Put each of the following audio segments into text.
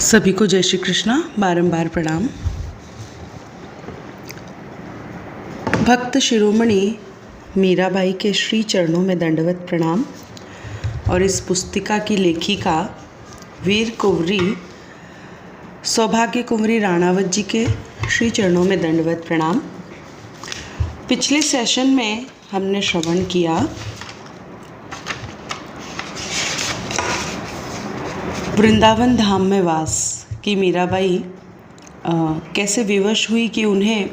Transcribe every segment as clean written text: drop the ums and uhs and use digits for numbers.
सभी को जय श्री कृष्णा। बारंबार प्रणाम। भक्त शिरोमणि मीराबाई के श्री चरणों में दंडवत प्रणाम। और इस पुस्तिका की लेखिका वीर कुंवरी सौभाग्य कुंवरी राणावत जी के श्री चरणों में दंडवत प्रणाम। पिछले सेशन में हमने श्रवण किया वृंदावन धाम में वास की मीराबाई कैसे विवश हुई कि उन्हें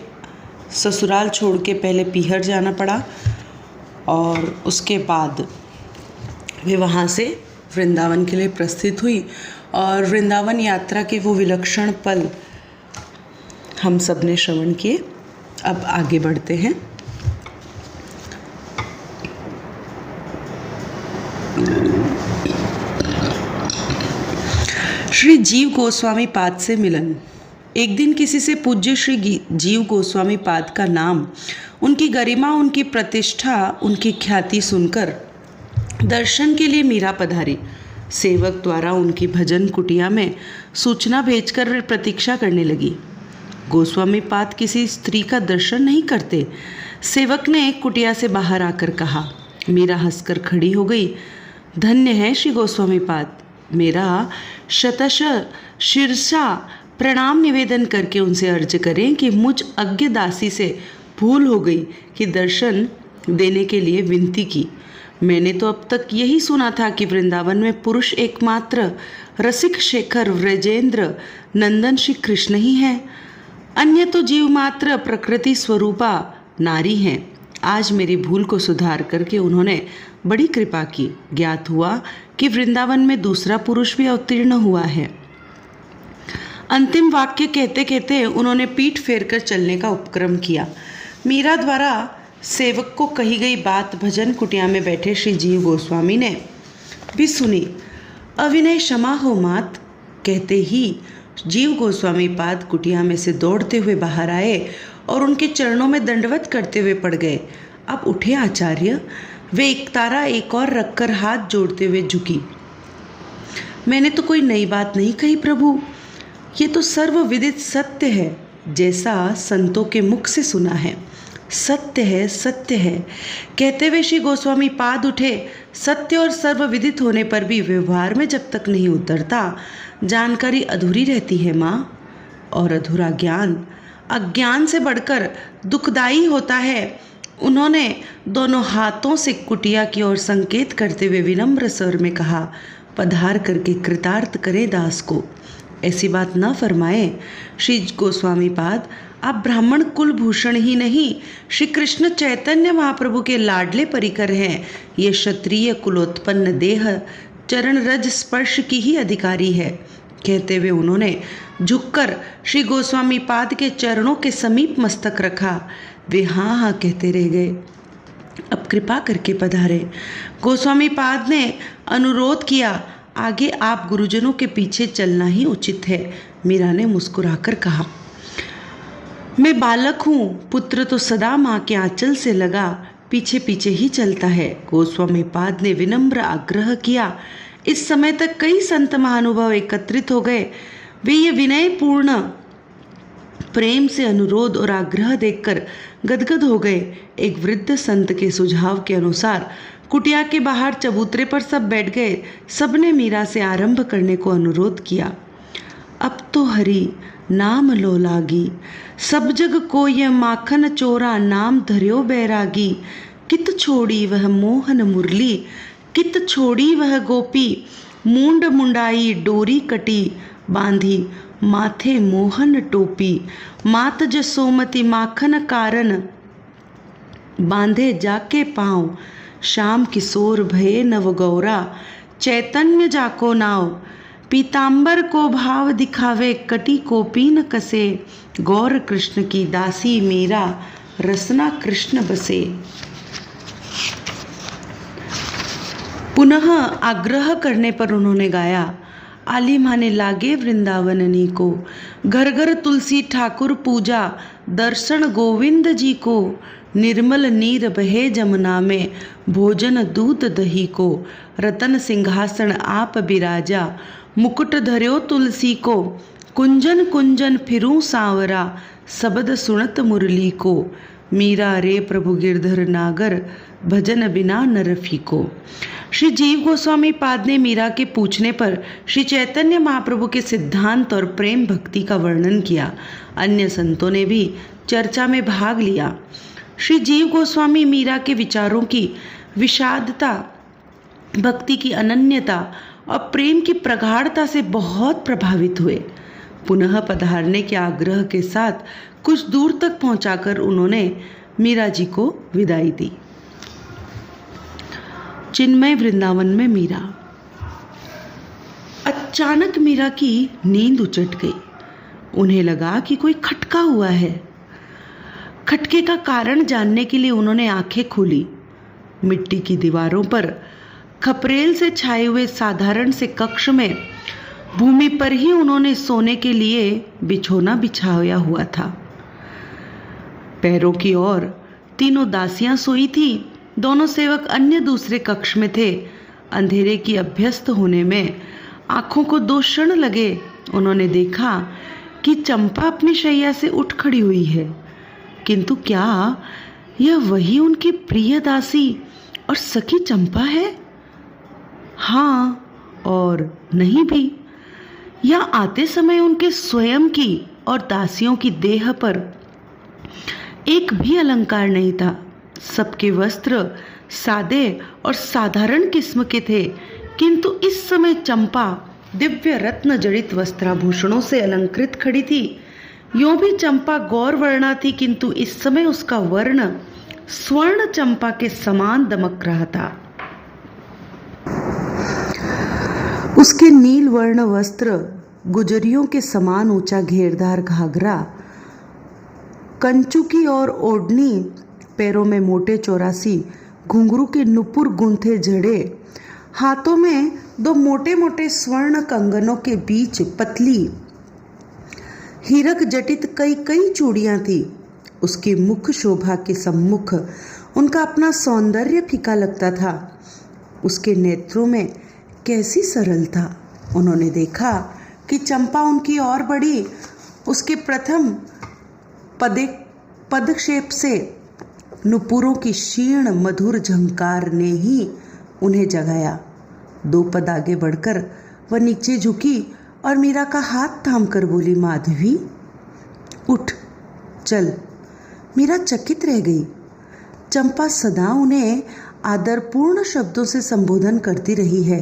ससुराल छोड़ के पहले पीहर जाना पड़ा और उसके बाद वे वहाँ से वृंदावन के लिए प्रस्थित हुई। और वृंदावन यात्रा के वो विलक्षण पल हम सब ने श्रवण किए। अब आगे बढ़ते हैं। श्री जीव गोस्वामी पाद से मिलन। एक दिन किसी से पूज्य श्री जीव गोस्वामी पाद का नाम, उनकी गरिमा, उनकी प्रतिष्ठा, उनकी ख्याति सुनकर दर्शन के लिए मीरा पधारी। सेवक द्वारा उनकी भजन कुटिया में सूचना भेजकर वे प्रतीक्षा करने लगी। गोस्वामी पाद किसी स्त्री का दर्शन नहीं करते। सेवक ने कुटिया से बाहर आकर कहा। मीरा हंसकर खड़ी हो गई। धन्य है श्री गोस्वामी पाद। मेरा शतश शीर्षा प्रणाम निवेदन करके उनसे अर्ज करें कि मुझ अज्ञ दासी से भूल हो गई कि दर्शन देने के लिए विनती की। मैंने तो अब तक यही सुना था कि वृंदावन में पुरुष एकमात्र रसिक शेखर व्रजेंद्र नंदन श्री कृष्ण ही हैं। अन्य तो जीव मात्र प्रकृति स्वरूपा नारी हैं। आज मेरी भूल को सुधार करके उन्होंने बड़ी कृपा की। ज्ञात हुआ कि वृंदावन में दूसरा पुरुष भी अवतीर्ण हुआ है। अंतिम वाक्य कहते कहते उन्होंने पीठ फेरकर चलने का उपक्रम किया। मीरा द्वारा सेवक को कही गई बात भजन कुटिया में बैठे श्री जीव गोस्वामी ने भी सुनी। अविनय क्षमा हो मात कहते ही जीव गोस्वामी पाद कुटिया में से दौड़ते हुए बाहर आए और उनके चरणों में दंडवत करते हुए पड़ गए। अब उठे आचार्य। वे एक तारा एक और रखकर हाथ जोड़ते हुए झुकी। मैंने तो कोई नई बात नहीं कही प्रभु, ये तो सर्वविदित सत्य है, जैसा संतों के मुख से सुना है। सत्य है, सत्य है कहते हुए श्री गोस्वामी पाद उठे। सत्य और सर्वविदित होने पर भी व्यवहार में जब तक नहीं उतरता, जानकारी अधूरी रहती है माँ। और अधूरा ज्ञान अज्ञान से बढ़कर दुखदायी होता है। उन्होंने दोनों हाथों से कुटिया की ओर संकेत करते हुए विनम्र स्वर में कहा, पधार करके कृतार्थ करे दास को। ऐसी बात न फरमाए श्री गोस्वामी पाद। आप ब्राह्मण कुल भूषण ही नहीं, श्री कृष्ण चैतन्य महाप्रभु के लाडले परिकर हैं। ये क्षत्रिय कुलोत्पन्न देह चरण रज स्पर्श की ही अधिकारी है। कहते हुए उन्होंने झुककर श्री गोस्वामी पाद के चरणों के समीप मस्तक रखा। वे हाँ हाँ कहते रह गए। अब कृपा करके पधारे। गोस्वामी पाद ने अनुरोध किया, आगे आप गुरुजनों के पीछे चलना ही उचित है। मीरा ने मुस्कुराकर कहा, मैं बालक हूँ, पुत्र तो सदा माँ के आंचल से लगा पीछे पीछे ही चलता है। गोस्वामी पाद ने विनम्र आग्रह किया। इस समय तक कई संत महानुभाव एकत्रित हो गए। वे ये विनयपूर्ण प्रेम से अनुरोध और आग्रह देखकर गदगद हो गए। एक वृद्ध संत के सुझाव के अनुसार कुटिया के बाहर चबूतरे पर सब बैठ गए। सबने मीरा से आरंभ करने को अनुरोध किया। अब तो हरि नाम लो लागी, सब जग को यह माखन चोरा, नाम धर्यो बैरागी। कित छोड़ी वह मोहन मुरली, कित छोड़ी वह गोपी। मूंड मुंडाई डोरी कटी, बांधी माथे मोहन टोपी। मात जसोमती माखन कारण, बांधे जाके पाँव। श्याम किशोर भये नव गौरा, चैतन्य जाको नाव। पीताम्बर को भाव दिखावे, कटी कोपी न कसे। गौर कृष्ण की दासी मीरा, रसना कृष्ण बसे। पुनः आग्रह करने पर उन्होंने गाया, आली माने लागे वृंदावननी को। घर घर तुलसी ठाकुर पूजा, दर्शन गोविंद जी को। निर्मल नीर बहे जमुना में, भोजन दूध दही को। रतन सिंहासन आप बिराजा, मुकुट धर्यो तुलसी को। कुंजन कुंजन फिरूं सांवरा, शब्द सुनत मुरली को। मीरा रे प्रभु गिरधर नागर, भजन बिना नर फीको। श्री जीव गोस्वामी पाद ने मीरा के पूछने पर श्री चैतन्य महाप्रभु के सिद्धांत और प्रेम भक्ति का वर्णन किया। अन्य संतों ने भी चर्चा में भाग लिया। श्री जीव गोस्वामी मीरा के विचारों की विषादता, भक्ति की अनन्यता और प्रेम की प्रगाढ़ता से बहुत प्रभावित हुए। पुनः पधारने के आग्रह के साथ कुछ दूर तक पहुंचाकर उन्होंने मीरा जी को विदाई दी। चिन्मय वृंदावन में मीरा। अचानक मीरा की नींद उचट गई। उन्हें लगा कि कोई खटका हुआ है। खटके का कारण जानने के लिए उन्होंने आंखें खोली। मिट्टी की दीवारों पर खपरेल से छाए हुए साधारण से कक्ष में भूमि पर ही उन्होंने सोने के लिए बिछोना बिछाया हुआ था। पैरों की ओर तीनों दासियां सोई थी। दोनों सेवक अन्य दूसरे कक्ष में थे। अंधेरे की अभ्यस्त होने में आंखों को 2 क्षण लगे। उन्होंने देखा कि चंपा अपनी शैया से उठ खड़ी हुई है, किंतु क्या यह वही उनकी प्रिय दासी और सखी चंपा है? हाँ और नहीं भी। यह आते समय उनके स्वयं की और दासियों की देह पर एक भी अलंकार नहीं था। सबके वस्त्र सादे और साधारण किस्म के थे, किंतु इस समय चंपा दिव्य रत्न जड़ित वस्त्राभूषणों से अलंकृत खड़ी थी। यूं भी चंपा गौर वर्णा थी, किंतु इस समय उसका वर्ण स्वर्ण चंपा के समान दमक रहा था। उसके नील वर्ण वस्त्र, गुजरियों के समान ऊंचा घेरदार घाघरा, कंचुकी और ओढ़नी, पैरों में मोटे 84 घुंघरू के नुपुर गूंथे जड़े, हाथों में 2 मोटे मोटे स्वर्ण कंगनों के बीच पतली हीरक जटित कई कई चूड़ियां थी। उसकी मुख शोभा के सम्मुख उनका अपना सौंदर्य फीका लगता था। उसके नेत्रों में कैसी सरलता। उन्होंने देखा कि चंपा उनकी ओर बढ़ी। उसके प्रथम पदक्षेप से नुपुरों की क्षीण मधुर झंकार ने ही उन्हें जगाया। 2 पद आगे बढ़कर वह नीचे झुकी और मीरा का हाथ थामकर बोली, माधवी उठ चल। मीरा चकित रह गई। चंपा सदा उन्हें आदरपूर्ण शब्दों से संबोधन करती रही है।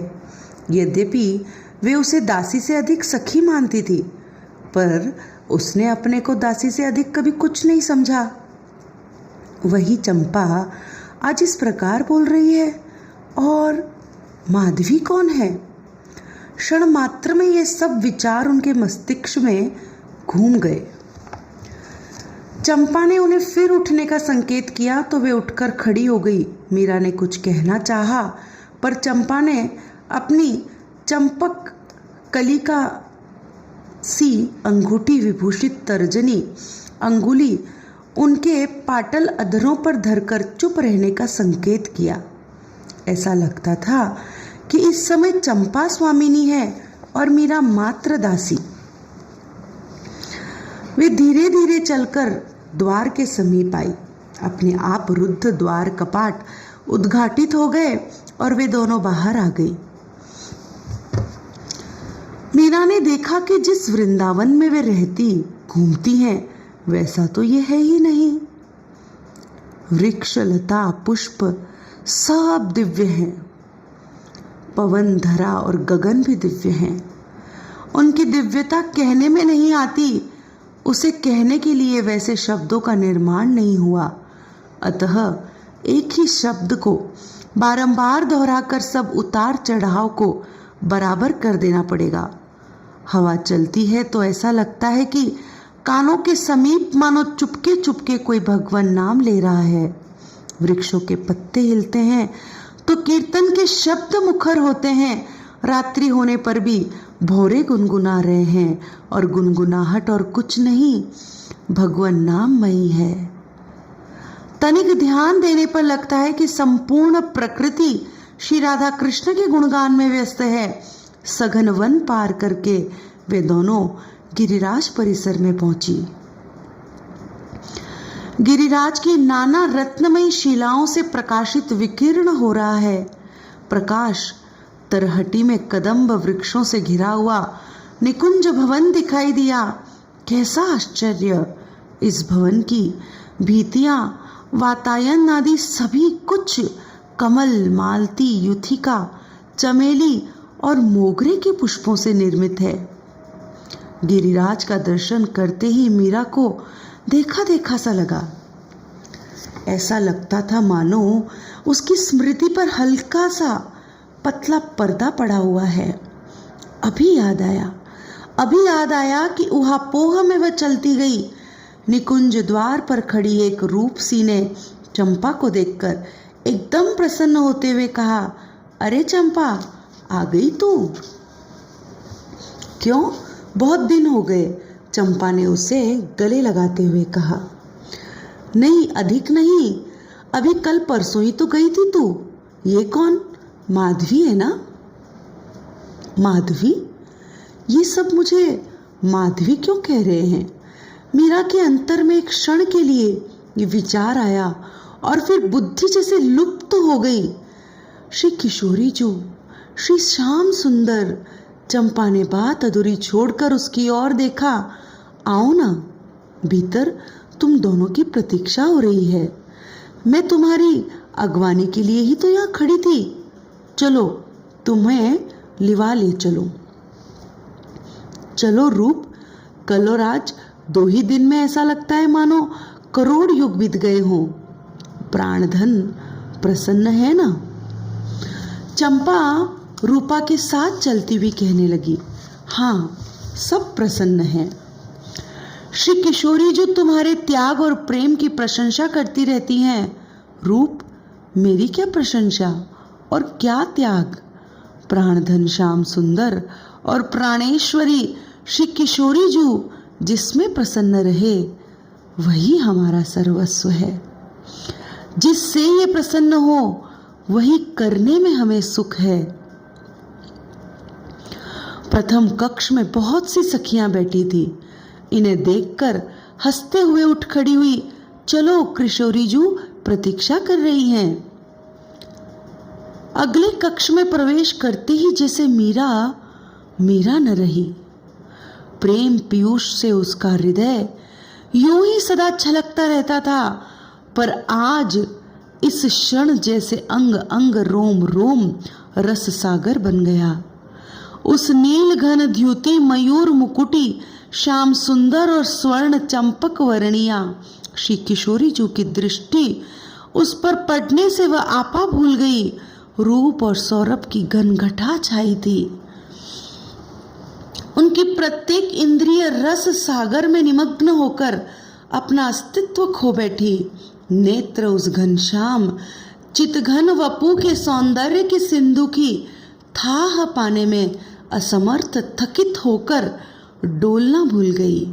यद्यपि वे उसे दासी से अधिक सखी मानती थी, पर उसने अपने को दासी से अधिक कभी कुछ नहीं समझा। वही चंपा आज इस प्रकार बोल रही है, और माधवी कौन है? क्षण मात्र में ये सब विचार उनके मस्तिष्क में घूम गए। चंपा ने उन्हें फिर उठने का संकेत किया तो वे उठकर खड़ी हो गई। मीरा ने कुछ कहना चाहा, पर चंपा ने अपनी चंपक कलिका सी अंगूठी विभूषित तर्जनी अंगुली उनके पाटल अधरों पर धरकर चुप रहने का संकेत किया। ऐसा लगता था कि इस समय चंपा स्वामिनी है और मीरा मात्र दासी। वे धीरे धीरे चलकर द्वार के समीप आई। अपने आप रुद्ध द्वार कपाट उद्घाटित हो गए और वे दोनों बाहर आ गई। मीरा ने देखा कि जिस वृंदावन में वे रहती घूमती हैं, वैसा तो ये है ही नहीं। वृक्ष, लता, पुष्प सब दिव्य हैं। पवन, धरा और गगन भी दिव्य हैं। उनकी दिव्यता कहने में नहीं आती। उसे कहने के लिए वैसे शब्दों का निर्माण नहीं हुआ। अतः एक ही शब्द को बारंबार दोहराकर सब उतार चढ़ाव को बराबर कर देना पड़ेगा। हवा चलती है तो ऐसा लगता है कि कानों के समीप मानो चुपके चुपके कोई भगवान नाम ले रहा है। वृक्षों के पत्ते हिलते हैं तो कीर्तन के शब्द मुखर होते हैं। रात्रि होने पर भी भौरे गुनगुना रहे हैं, और गुनगुनाहट और कुछ नहीं, भगवान नाममयी है। तनिक ध्यान देने पर लगता है कि संपूर्ण प्रकृति श्री राधा कृष्ण के गुणगान में व्यस्त है। सघन वन पार करके वे दोनों गिरिराज परिसर में पहुंची। गिरिराज की नाना रत्नमयी शिलाओं से प्रकाशित विकीर्ण हो रहा है। प्रकाश तरहटी में कदम्ब वृक्षों से घिरा हुआ निकुंज भवन दिखाई दिया। कैसा आश्चर्य! इस भवन की भित्तियां, वातायन आदि सभी कुछ कमल, मालती, युथिका, चमेली और मोगरे के पुष्पों से निर्मित है। गिरिराज का दर्शन करते ही मीरा को देखा देखा सा लगा। ऐसा लगता था मानो उसकी स्मृति पर हल्का सा पतला पर्दा पड़ा हुआ है। अभी याद आया कि ऊहापोह में वह चलती गई। निकुंज द्वार पर खड़ी एक रूपसी ने चंपा को देखकर एकदम प्रसन्न होते हुए कहा, अरे चंपा, आ गई तू? क्यों, बहुत दिन हो गए, चंपा ने उसे गले लगाते हुए कहा। नहीं, अधिक नहीं, अभी कल परसों ही तो गई थी तू। ये कौन? माधवी है ना? माधवी? ये सब मुझे माधवी क्यों कह रहे हैं? मीरा के अंतर में एक क्षण के लिए ये विचार आया और फिर बुद्धि जैसे लुप्त हो गई। श्री किशोरी जो, श्री श्याम सुंदर। चंपा ने बात अधूरी छोड़कर उसकी ओर देखा। आओ ना, भीतर तुम दोनों की प्रतीक्षा हो रही है। मैं तुम्हारी अगवानी के लिए ही तो यहाँ खड़ी थी। चलो, तुम्हें लिवा ले चलो। चलो रूप, कल और आज 2 ही दिन में ऐसा लगता है मानो करोड़ युग बीत गए हों। प्राणधन प्रसन्न है ना? चंपा रूपा के साथ चलती हुई कहने लगी, हाँ, सब प्रसन्न है। श्री किशोरी जो तुम्हारे त्याग और प्रेम की प्रशंसा करती रहती हैं। रूप, मेरी क्या प्रशंसा और क्या त्याग? प्राणधन श्याम सुंदर और प्राणेश्वरी श्री किशोरी जो जिसमें प्रसन्न रहे, वही हमारा सर्वस्व है। जिससे ये प्रसन्न हो, वही करने में हमें सुख है। प्रथम कक्ष में बहुत सी सखियां बैठी थी। इन्हें देखकर हंसते हुए उठ खड़ी हुई। चलो, किशोरी जू प्रतीक्षा कर रही हैं। अगले कक्ष में प्रवेश करते ही जैसे मीरा न रही। प्रेम पीयूष से उसका हृदय यूं ही सदा छलकता रहता था, पर आज इस क्षण जैसे अंग अंग रोम रोम रस सागर बन गया। उस नील घन द्युति मयूर मुकुटी श्याम सुंदर और स्वर्ण चंपक वर्णिया श्री किशोरी जो की दृष्टि उस पर पड़ने से वह आपा भूल गई। रूप और सौरभ की घनघटा छाई थी। उनकी प्रत्येक इंद्रिय रस सागर में निमग्न होकर अपना अस्तित्व खो बैठी। नेत्र उस घनश्याम चितघन वपु के सौंदर्य के सिंधु की थाह पाने में असमर्थ थकित होकर डोलना भूल गई।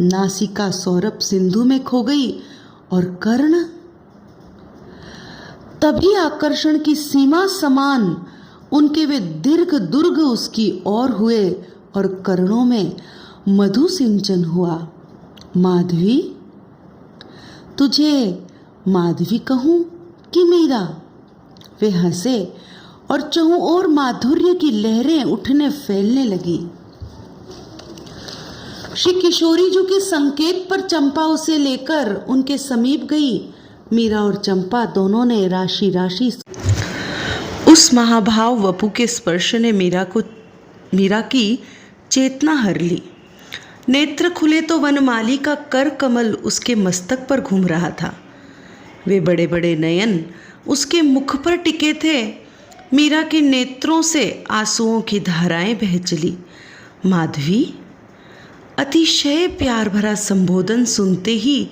नासिका सौरभ सिंधु में खो गई और कर्ण तभी आकर्षण की सीमा समान उनके वे दीर्घ दुर्ग उसकी ओर हुए और कर्णों में मधु सिंचन हुआ। माधवी, तुझे माधवी कहूं कि मीरा? वे हंसे और चहुं ओर माधुर्य की लहरें उठने फैलने लगी। श्री किशोरी जी के संकेत पर चंपा उसे लेकर उनके समीप गई। मीरा और चंपा दोनों ने राशि राशि उस महाभाव वपु के स्पर्श ने मीरा की चेतना हर ली। नेत्र खुले तो वनमाली का कर कमल उसके मस्तक पर घूम रहा था। वे बड़े बड़े नयन उसके मुख पर टिके थे। मीरा के नेत्रों से आंसुओं की धाराएं बह चली। माधवी, अतिशय प्यार भरा संबोधन सुनते ही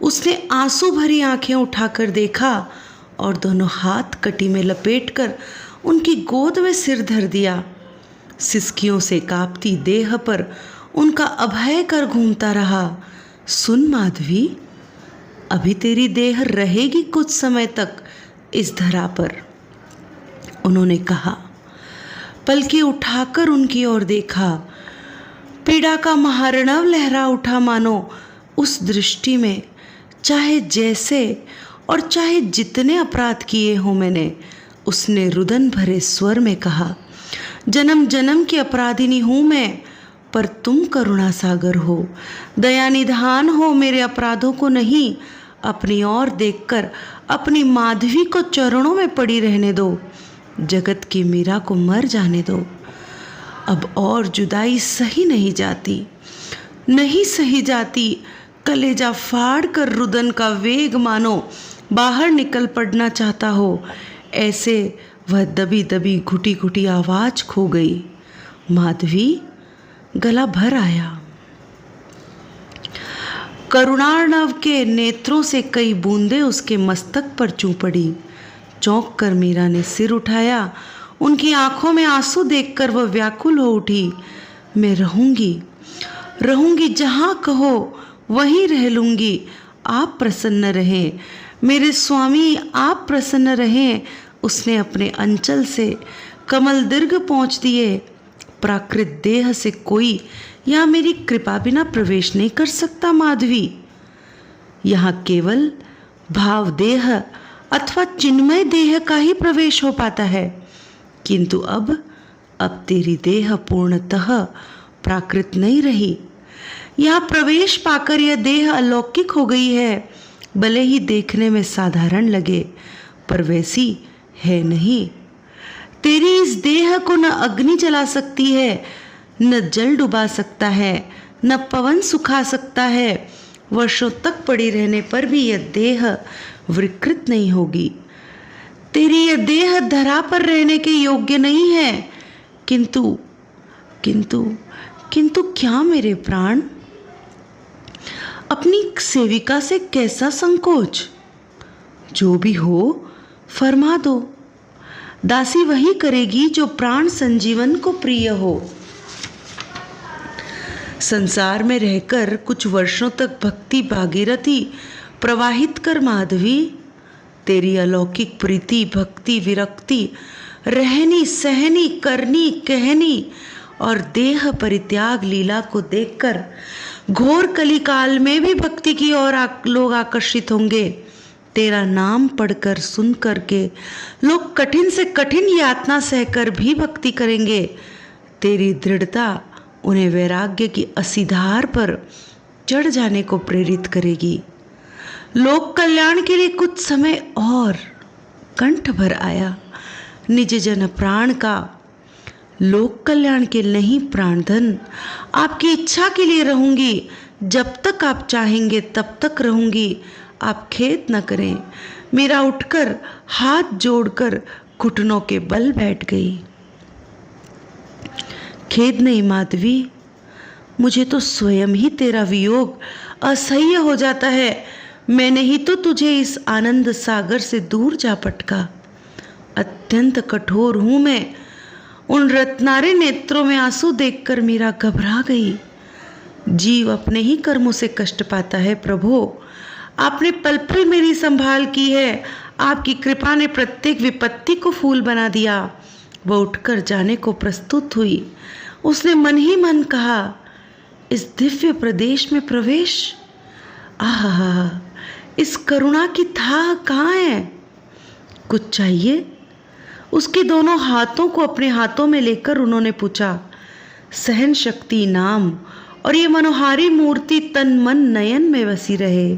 उसने आंसू भरी आंखें उठाकर देखा और दोनों हाथ कटी में लपेटकर उनकी गोद में सिर धर दिया। सिसकियों से कांपती देह पर उनका अभय कर घूमता रहा। सुन माधवी, अभी तेरी देह रहेगी कुछ समय तक इस धरा पर, उन्होंने कहा। पलकें उठाकर उनकी ओर देखा। पीड़ा का महारणव लहरा उठा मानो उस दृष्टि में। चाहे जैसे और चाहे जितने अपराध किए हों मैंने, उसने रुदन भरे स्वर में कहा, जन्म जन्म की अपराधिनी हूँ मैं, पर तुम करुणा सागर हो, दया निधान हो मेरे अपराधों को नहीं। अपनी ओर देखकर अपनी माधवी को चरणों में पड़ी रहने दो, जगत की मीरा को मर जाने दो। अब और जुदाई सही नहीं जाती, नहीं सही जाती। कलेजा फाड़ कर रुदन का वेग मानो बाहर निकल पड़ना चाहता हो, ऐसे वह दबी दबी घुटी घुटी आवाज खो गई। माधवी, गला भर आया। करुणार्णव के नेत्रों से कई बूंदें उसके मस्तक पर चू पड़ी। चौंक कर मीरा ने सिर उठाया। उनकी आंखों में आंसू देखकर वह व्याकुल हो उठी। मैं रहूंगी, रहूंगी, जहां कहो वहीं रह लूंगी। आप प्रसन्न रहें मेरे स्वामी, आप प्रसन्न रहें। उसने अपने अंचल से कमल दीर्घ पहुँच दिए। प्राकृत देह से कोई यहाँ मेरी कृपा बिना प्रवेश नहीं कर सकता माधवी। यहाँ केवल भाव देह अथवा चिन्मय देह का ही प्रवेश हो पाता है, किंतु अब तेरी देह पूर्णतः प्राकृत नहीं रही। यहाँ प्रवेश पाकर यह देह अलौकिक हो गई है। भले ही देखने में साधारण लगे, पर वैसी है नहीं। तेरी इस देह को न अग्नि जला सकती है, न जल डुबा सकता है, न पवन सुखा सकता है। वर्षों तक पड़ी रहने पर भी यह देह विकृत नहीं होगी। तेरी यह देह धरा पर रहने के योग्य नहीं है। किंतु किंतु किंतु क्या मेरे प्राण? अपनी सेविका से कैसा संकोच? जो भी हो फरमा दो। दासी वही करेगी जो प्राण संजीवन को प्रिय हो। संसार में रहकर कुछ वर्षों तक भक्ति भागीरथी प्रवाहित कर माधवी। तेरी अलौकिक प्रीति, भक्ति, विरक्ति, रहनी सहनी, करनी कहनी और देह परित्याग लीला को देखकर घोर कलिकाल में भी भक्ति की ओर लोग आकर्षित होंगे। तेरा नाम पढ़कर सुन करके लोग कठिन से कठिन यातना सहकर भी भक्ति करेंगे। तेरी दृढ़ता उन्हें वैराग्य की असीधार पर चढ़ जाने को प्रेरित करेगी। लोक कल्याण के लिए कुछ समय और कंठ भर आया। निज जन प्राण का लोक कल्याण के नहीं प्राणधन, आपकी इच्छा के लिए रहूंगी। जब तक आप चाहेंगे तब तक रहूंगी। आप खेद न करें। मीरा उठकर हाथ जोड़कर घुटनों के बल बैठ गई। खेद नहीं माधवी, मुझे तो स्वयं ही तेरा वियोग असह्य हो जाता है। मैंने ही तो तुझे इस आनंद सागर से दूर जा पटका। अत्यंत कठोर हूं मैं। उन रत्नारे नेत्रों में आंसू देखकर मीरा घबरा गई। जीव अपने ही कर्मों से कष्ट पाता है प्रभु। आपने पल पल मेरी संभाल की है। आपकी कृपा ने प्रत्येक विपत्ति को फूल बना दिया। वह उठकर जाने को प्रस्तुत हुई। उसने मन ही मन कहा, इस दिव्य प्रदेश में प्रवेश, आहा, इस करुणा की थाह कहाँ है? कुछ चाहिए? उसके दोनों हाथों को अपने हाथों में लेकर उन्होंने पूछा। सहन शक्ति नाम और ये मनोहारी मूर्ति तन मन नयन में बसी रहे,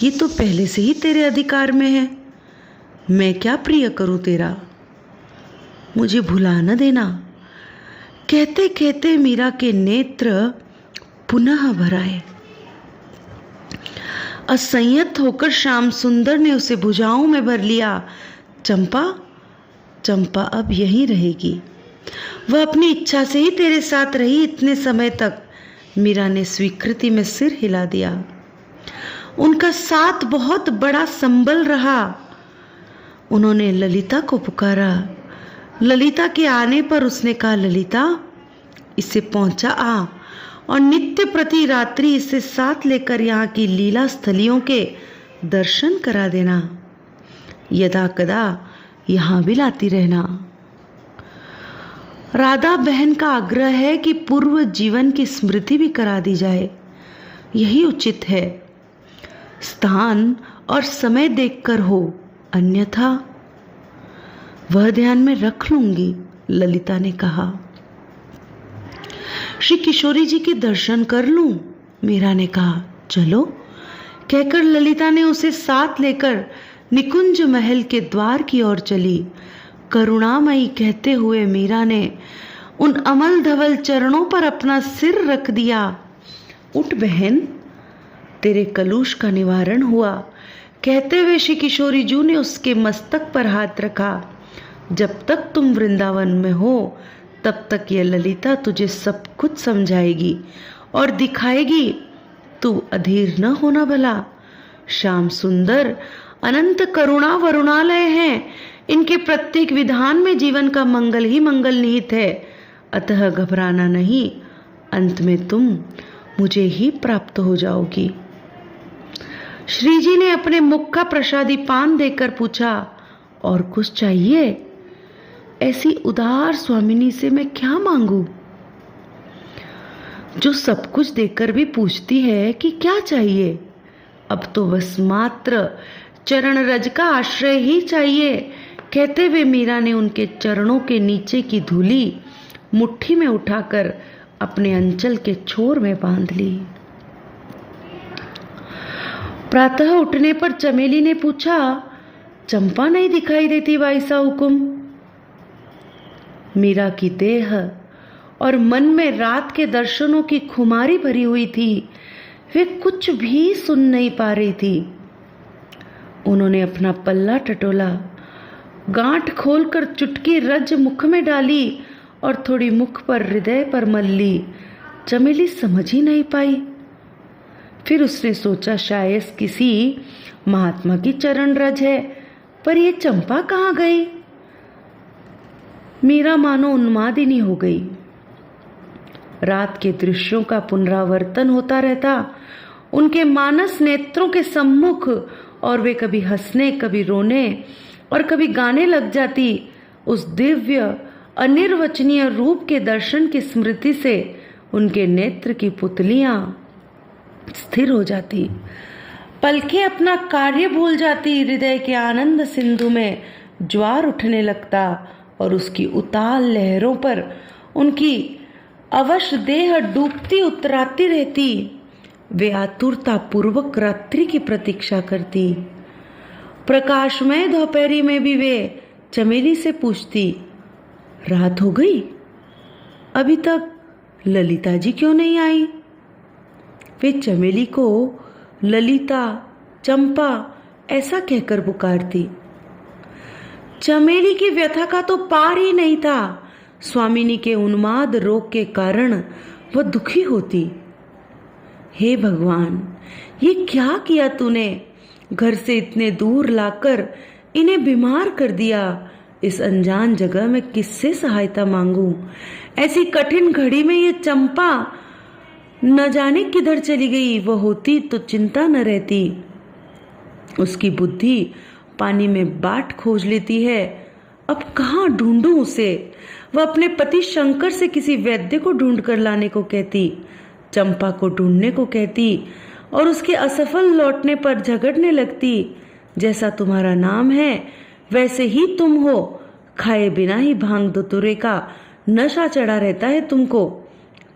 ये तो पहले से ही तेरे अधिकार में है। मैं क्या प्रिय करूं तेरा? मुझे भुला न देना। कहते कहते मीरा के नेत्र पुनः भर आए। असंयत होकर श्याम सुंदर ने उसे भुजाओं में भर लिया। चंपा, चंपा अब यहीं रहेगी। वह अपनी इच्छा से ही तेरे साथ रही इतने समय तक। मीरा ने स्वीकृति में सिर हिला दिया। उनका साथ बहुत बड़ा संबल रहा। उन्होंने ललिता को पुकारा। ललिता के आने पर उसने कहा, ललिता इसे पहुंचा आ और नित्य प्रति रात्रि इसे साथ लेकर यहाँ की लीला स्थलियों के दर्शन करा देना। यदा कदा यहाँ भी लाती रहना। राधा बहन का आग्रह है कि पूर्व जीवन की स्मृति भी करा दी जाए, यही उचित है। स्थान और समय देखकर हो, अन्यथा वह ध्यान में रख लूंगी, ललिता ने कहा। श्री किशोरी जी के दर्शन कर लूं, मीरा ने कहा। चलो, कहकर ललिता ने उसे साथ लेकर निकुंज महल के द्वार की ओर चली। करुणामयी कहते हुए मीरा ने उन अमल धवल चरणों पर अपना सिर रख दिया। उठ बहन, तेरे कलुष का निवारण हुआ, कहते हुए श्री किशोरी जी ने उसके मस्तक पर हाथ रखा। जब तक तुम वृंदावन में हो तब तक यह ललिता तुझे सब कुछ समझाएगी और दिखाएगी। तू अधीर न होना भला। श्याम सुंदर अनंत करुणा वरुणालय हैं, इनके प्रत्येक विधान में जीवन का मंगल ही मंगल निहित है, अतः घबराना नहीं। अंत में तुम मुझे ही प्राप्त हो जाओगी। श्री जी ने अपने मुख का प्रसादी पान देकर पूछा, और कुछ चाहिए? ऐसी उदार स्वामिनी से मैं क्या मांगू, जो सब कुछ देकर भी पूछती है कि क्या चाहिए। अब तो बस मात्र चरण रज का आश्रय ही चाहिए, कहते हुए मीरा ने उनके चरणों के नीचे की धूली मुट्ठी में उठाकर अपने अंचल के छोर में बांध ली। प्रातः उठने पर चमेली ने पूछा, चंपा नहीं दिखाई देती भाई सा हुकुम? मीरा की देह और मन में रात के दर्शनों की खुमारी भरी हुई थी, वे कुछ भी सुन नहीं पा रही थी। उन्होंने अपना पल्ला टटोला, गांठ खोलकर चुटकी रज मुख में डाली और थोड़ी मुख पर हृदय पर मल ली। चमेली समझ ही नहीं पाई। फिर उसने सोचा शायद किसी महात्मा की चरण रज है, पर यह चंपा कहाँ गई? मीरा मानो उन्मादिनी हो गई। रात के दृश्यों का पुनरावर्तन होता रहता उनके मानस नेत्रों के सम्मुख, और वे कभी हंसने, कभी रोने और कभी गाने लग जाती। उस दिव्य अनिर्वचनीय रूप के दर्शन की स्मृति से उनके नेत्र की पुतलियां स्थिर हो जाती, पलकें अपना कार्य भूल जाती। हृदय के आनंद सिंधु में ज्वार उठने लगता और उसकी उताल लहरों पर उनकी अवश्य देह डूबती उतराती रहती। वे आतुरता पूर्वक रात्रि की प्रतीक्षा करती। प्रकाशमय दोपहरी में भी वे चमेली से पूछती, रात हो गई, अभी तक ललिता जी क्यों नहीं आई? वे चमेली को ललिता, चंपा ऐसा कहकर पुकारती। चमेली की व्यथा का तो पार ही नहीं था। स्वामिनी के उन्माद रोग के कारण वह दुखी होती। हे भगवान, ये क्या किया तूने? घर से इतने दूर लाकर इन्हें बीमार कर दिया। इस अनजान जगह में किससे सहायता मांगूं? ऐसी कठिन घड़ी में ये चंपा न जाने किधर चली गई। वह होती तो चिंता न रहती। उसकी बुद्धि पानी में बाट खोज लेती है। अब कहाँ ढूंढूं उसे? वह अपने पति शंकर से किसी वैद्य को ढूंढ कर लाने को कहती, चंपा को ढूंढने को कहती और उसके असफल लौटने पर झगड़ने लगती। जैसा तुम्हारा नाम है वैसे ही तुम हो। खाए बिना ही भांग धतूरे का नशा चढ़ा रहता है तुमको।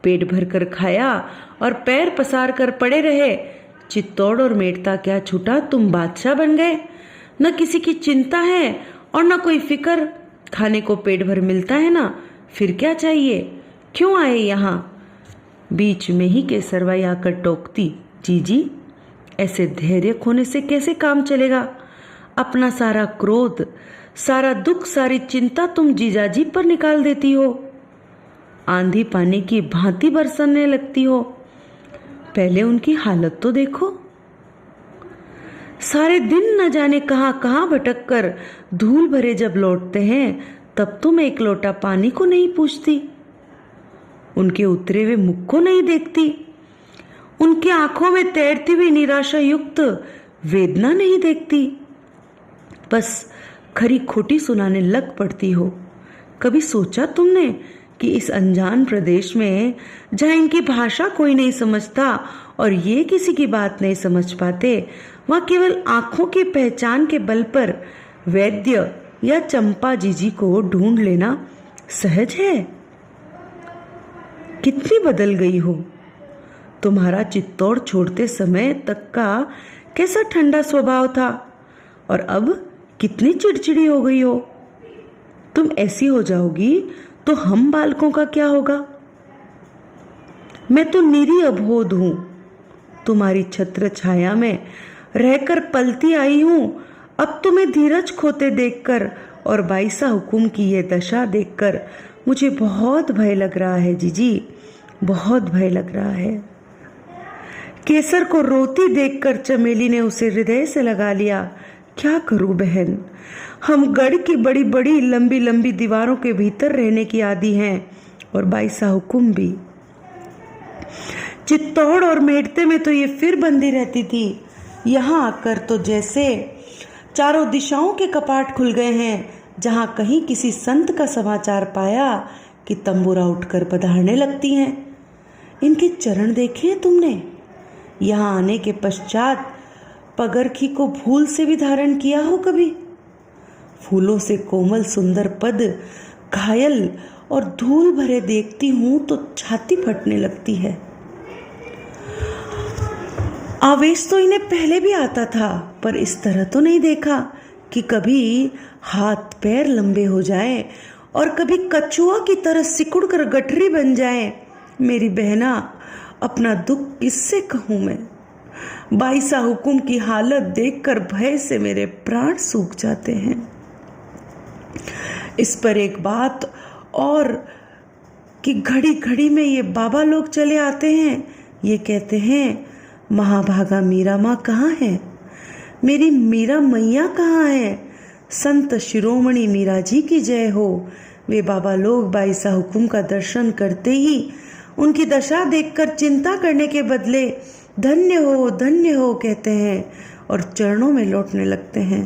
पेट भरकर खाया और पैर पसार कर पड़े रहे। चित्तौड़ और मेड़ता क्या छूटा, तुम बादशाह बन गए। न किसी की चिंता है और न कोई फिक्र। खाने को पेट भर मिलता है ना, फिर क्या चाहिए? क्यों आए यहाँ? बीच में ही केसरबाई आकर टोकती, जीजी ऐसे धैर्य खोने से कैसे काम चलेगा? अपना सारा क्रोध, सारा दुख, सारी चिंता तुम जीजाजी पर निकाल देती हो। आंधी पानी की भांति बरसने लगती हो। पहले उनकी हालत तो देखो। सारे दिन न जाने कहां कहां भटक कर धूल भरे जब लौटते हैं तब तुम एक लोटा पानी को नहीं पूछती, उनके उतरे हुए मुख को नहीं देखती, उनकी आंखों में तैरती हुई निराशा युक्त वेदना नहीं देखती, बस खरी खोटी सुनाने लग पड़ती हो। कभी सोचा तुमने कि इस अनजान प्रदेश में, जहाँ इनकी भाषा कोई नहीं समझता और ये किसी की बात नहीं समझ पाते, वहाँ केवल आंखों की पहचान के बल पर वैद्य या चंपा जीजी को ढूंढ लेना सहज है? कितनी बदल गई हो। तुम्हारा चित्तौड़ छोड़ते समय तक का कैसा ठंडा स्वभाव था और अब कितनी चिड़चिड़ी हो गई हो। तुम ऐसी हो जाओगी तो हम बालकों का क्या होगा? मैं तो निरी अबोध हूं, तुम्हारी छत्र छाया में रहकर पलती आई हूं। अब तुम्हें धीरज खोते देखकर और बाईसा हुकुम की ये दशा देखकर मुझे बहुत भय लग रहा है जीजी, बहुत भय लग रहा है। केसर को रोती देखकर चमेली ने उसे हृदय से लगा लिया। क्या करूं बहन, हम गढ़ की बड़ी बड़ी लंबी लंबी दीवारों के भीतर रहने की आदी हैं और बाईसा हुकुम भी। चित्तौड़ और मेड़ते में तो ये फिर बंदी रहती थी, यहाँ आकर तो जैसे चारों दिशाओं के कपाट खुल गए हैं। जहाँ कहीं किसी संत का समाचार पाया कि तंबूरा उठकर पधारने लगती हैं। इनके चरण देखे तुमने? यहाँ आने के पश्चात पगरखी को भूल से भी धारण किया हो कभी? फूलों से कोमल सुंदर पद घायल और धूल भरे देखती हूं तो छाती फटने लगती है। आवेश तो इन्हें पहले भी आता था, पर इस तरह तो नहीं देखा कि कभी हाथ पैर लंबे हो जाएं और कभी कछुआ की तरह सिकुड़ कर गठरी बन जाएं। मेरी बहना, अपना दुख किससे कहूं मैं? बाईसा हुकुम की हालत देखकर भय से मेरे प्राण सूख जाते हैं। इस पर एक बात और कि घड़ी घड़ी में ये बाबा लोग चले आते हैं। ये कहते हैं, महाभागा मीरा माँ कहाँ है? मेरी मीरा मैया कहाँ है? संत शिरोमणि मीरा जी की जय हो। वे बाबा लोग बाईसा हुकुम का दर्शन करते ही उनकी दशा देखकर चिंता करने के बदले धन्य हो कहते हैं और चरणों में लौटने लगते हैं।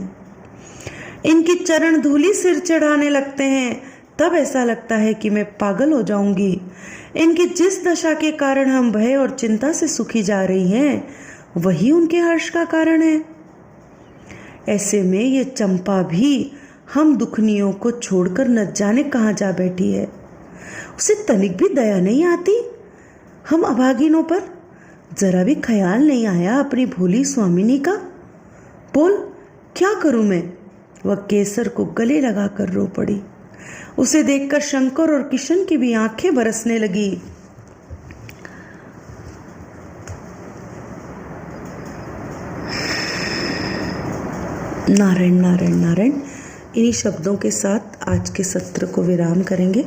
इनकी चरण धूली सिर चढ़ाने लगते हैं। तब ऐसा लगता है कि मैं पागल हो जाऊंगी। इनकी जिस दशा के कारण हम भय और चिंता से सुखी जा रही हैं, वही उनके हर्ष का कारण है। ऐसे में ये चंपा भी हम दुखनियों को छोड़कर न जाने कहाँ जा बैठी है। उसे तनिक भी दया नहीं आती हम अभागिनों पर। जरा भी ख्याल नहीं आया अपनी भोली स्वामिनी का। बोल, क्या करूं मैं? वह केसर को गले लगाकर रो पड़ी। उसे देखकर शंकर और किशन की भी आंखें बरसने लगी। नारायण नारायण नारायण। इन्हीं शब्दों के साथ आज के सत्र को विराम करेंगे।